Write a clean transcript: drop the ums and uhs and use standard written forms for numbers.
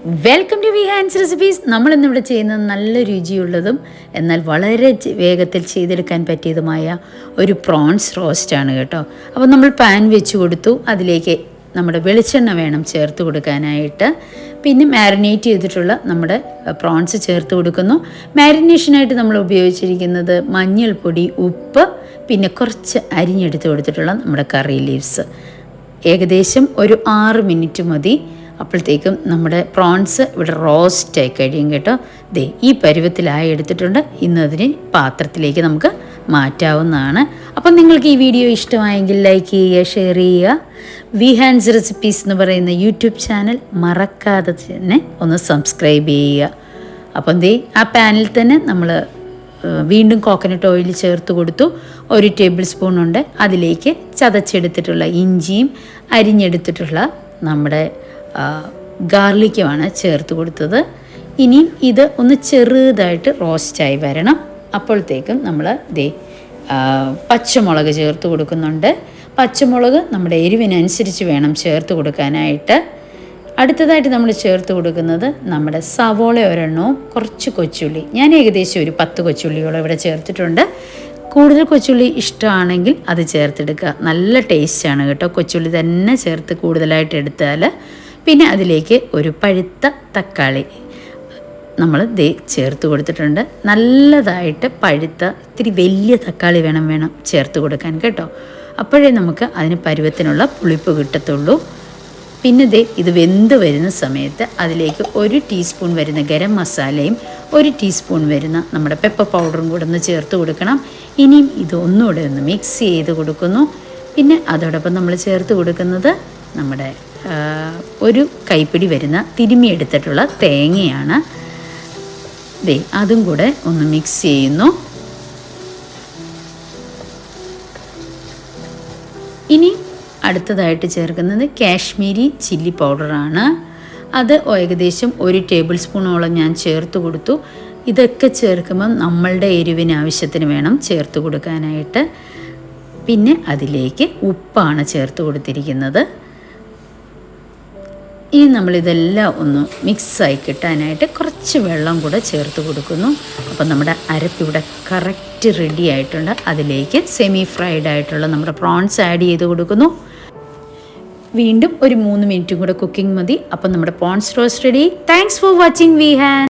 Welcome to V hands recipes. നമ്മളിന്നിവിടെ ചെയ്യുന്നത് നല്ല രുചിയുള്ളതും എന്നാൽ വളരെ വേഗത്തിൽ ചെയ്തെടുക്കാൻ പറ്റിയതുമായ ഒരു പ്രോൺസ് റോസ്റ്റാണ് കേട്ടോ. അപ്പോൾ നമ്മൾ പാൻ വെച്ച് കൊടുത്തു, അതിലേക്ക് നമ്മുടെ വെളിച്ചെണ്ണ വേണം ചേർത്ത് കൊടുക്കാനായിട്ട്. പിന്നെ മാരിനേറ്റ് ചെയ്തിട്ടുള്ള നമ്മുടെ പ്രോൺസ് ചേർത്ത് കൊടുക്കുന്നു. മാരിനേഷനായിട്ട് നമ്മൾ ഉപയോഗിച്ചിരിക്കുന്നത് മഞ്ഞൾപ്പൊടി, ഉപ്പ്, പിന്നെ കുറച്ച് അരിഞ്ഞെടുത്ത് കൊടുത്തിട്ടുള്ള നമ്മുടെ കറി ലീവ്സ്. ഏകദേശം ഒരു 6 മിനിറ്റ് മതി. അപ്പോഴത്തേക്കും നമ്മുടെ പ്രോൺസ് ഇവിടെ റോസ്റ്റായി കഴിയും കേട്ടോ. ഈ പരുവത്തിലായി എടുത്തിട്ടുണ്ട്. ഇന്നതിന് പാത്രത്തിലേക്ക് നമുക്ക് മാറ്റാവുന്നതാണ്. അപ്പം നിങ്ങൾക്ക് ഈ വീഡിയോ ഇഷ്ടമായെങ്കിൽ ലൈക്ക് ചെയ്യുക, ഷെയർ ചെയ്യുക. വി ഹാൻഡ്സ് റെസിപ്പീസ് എന്ന് പറയുന്ന യൂട്യൂബ് ചാനൽ മറക്കാതെ തന്നെ ഒന്ന് സബ്സ്ക്രൈബ് ചെയ്യുക. അപ്പം ആ പാനിൽ തന്നെ നമ്മൾ വീണ്ടും കോക്കനട്ട് ഓയിൽ ചേർത്ത് കൊടുത്തു. 1 ടേബിൾ സ്പൂൺ ഉണ്ട്. അതിലേക്ക് ചതച്ചെടുത്തിട്ടുള്ള ഇഞ്ചിയും അരിഞ്ഞെടുത്തിട്ടുള്ള നമ്മുടെ ഗാർലിക്കുമാണ് ചേർത്ത് കൊടുത്തത്. ഇനിയും ഇത് ഒന്ന് ചെറുതായിട്ട് റോസ്റ്റായി വരണം. അപ്പോഴത്തേക്കും നമ്മൾ പച്ചമുളക് ചേർത്ത് കൊടുക്കുന്നുണ്ട്. പച്ചമുളക് നമ്മുടെ എരിവിനനുസരിച്ച് വേണം ചേർത്ത് കൊടുക്കാനായിട്ട്. അടുത്തതായിട്ട് നമ്മൾ ചേർത്ത് കൊടുക്കുന്നത് നമ്മുടെ സവോള ഒരെണ്ണവും കുറച്ച് കൊച്ചുള്ളി. ഞാൻ ഏകദേശം ഒരു 10 കൊച്ചുള്ളിയോളം ഇവിടെ ചേർത്തിട്ടുണ്ട്. കൂടുതൽ കൊച്ചുള്ളി ഇഷ്ടമാണെങ്കിൽ അത് ചേർത്തെടുക്കുക. നല്ല ടേസ്റ്റാണ് കേട്ടോ കൊച്ചുള്ളി തന്നെ ചേർത്ത് കൂടുതലായിട്ട് എടുത്താൽ. പിന്നെ അതിലേക്ക് ഒരു പഴുത്ത തക്കാളി നമ്മൾ ചേർത്ത് കൊടുത്തിട്ടുണ്ട്. നല്ലതായിട്ട് പഴുത്ത ഇത്തിരി വലിയ തക്കാളി വേണം ചേർത്ത് കൊടുക്കാൻ കേട്ടോ. അപ്പോഴേ നമുക്ക് അതിന് പരുവത്തിനുള്ള പുളിപ്പ് കിട്ടത്തുള്ളൂ. പിന്നെ ഇത് വെന്ത് വരുന്ന സമയത്ത് അതിലേക്ക് 1 ടീസ്പൂൺ വരുന്ന ഗരം മസാലയും 1 ടീസ്പൂൺ വരുന്ന നമ്മുടെ പെപ്പർ പൗഡറും കൂടെ ഒന്ന് ചേർത്ത് കൊടുക്കണം. ഇനിയും ഇതൊന്നുകൂടെ ഒന്ന് മിക്സ് ചെയ്ത് കൊടുക്കുന്നു. പിന്നെ അതോടൊപ്പം നമ്മൾ ചേർത്ത് കൊടുക്കുന്നത് നമ്മുടെ 1 കൈപ്പിടി വരുന്ന തിരുമ്മിയെടുത്തിട്ടുള്ള തേങ്ങയാണ്. അതും കൂടെ ഒന്ന് മിക്സ് ചെയ്യുന്നു. ഇനി അടുത്തതായിട്ട് ചേർക്കുന്നത് കാശ്മീരി ചില്ലി പൗഡറാണ്. അത് ഏകദേശം 1 ടേബിൾ സ്പൂണോളം ഞാൻ ചേർത്ത് കൊടുത്തു. ഇതൊക്കെ ചേർക്കുമ്പം നമ്മളുടെ എരിവിന് ആവശ്യത്തിന് വേണം ചേർത്ത് കൊടുക്കാനായിട്ട്. പിന്നെ അതിലേക്ക് ഉപ്പാണ് ചേർത്ത് കൊടുത്തിരിക്കുന്നത്. ഇനി നമ്മളിതെല്ലാം ഒന്ന് മിക്സായി കിട്ടാനായിട്ട് കുറച്ച് വെള്ളം കൂടെ ചേർത്ത് കൊടുക്കുന്നു. അപ്പം നമ്മുടെ അരപ്പിവിടെ കറക്റ്റ് റെഡി ആയിട്ടുണ്ട്. അതിലേക്ക് സെമി ഫ്രൈഡ് ആയിട്ടുള്ള നമ്മുടെ പ്രോൺസ് ആഡ് ചെയ്ത് കൊടുക്കുന്നു. വീണ്ടും ഒരു 3 മിനിറ്റും കൂടെ കുക്കിംഗ് മതി. അപ്പം നമ്മുടെ prawns roast ready. Thanks for watching V hand.